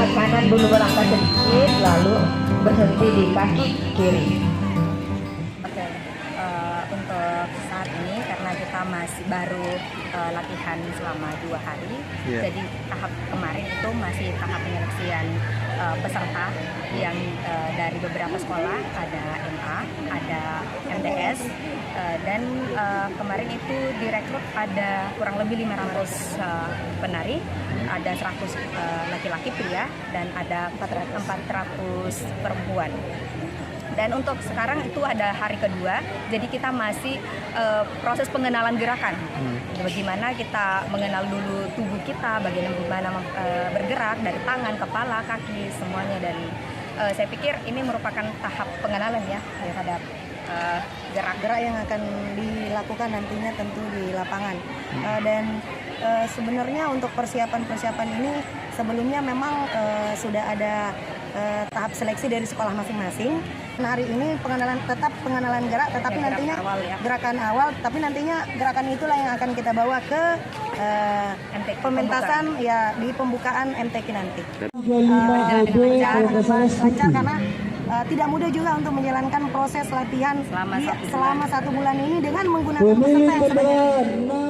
sebelah kanan dulu berangkat sedikit, lalu berhenti di kaki kiri. Oke, untuk saat ini karena kita masih baru latihan selama 2 hari, jadi tahap kemarin itu masih tahap penyeleksian peserta yang dari beberapa sekolah, ada MA, ada MTS, dan kemarin itu direkrut ada kurang lebih 500 penari, ada 100 laki-laki pria dan ada 400 perempuan. Dan untuk sekarang itu ada hari kedua, jadi kita masih proses pengenalan gerakan. Bagaimana kita mengenal dulu tubuh kita, bagaimana bergerak dari tangan, kepala, kaki, semuanya. Dan saya pikir ini merupakan tahap pengenalan ya terhadap gerak-gerak yang akan dilakukan nantinya tentu di lapangan. Dan sebenarnya untuk persiapan-persiapan ini sebelumnya memang sudah ada tahap seleksi dari sekolah masing-masing. Nah, hari ini tetap pengenalan gerak, tetapi nantinya gerakan awal, tapi nantinya gerakan itulah yang akan kita bawa ke pementasan ya di pembukaan MTQ nanti. Lancar karena tidak mudah juga untuk menjalankan proses latihan selama 1 bulan ini dengan menggunakan peserta yang sebanyak ini.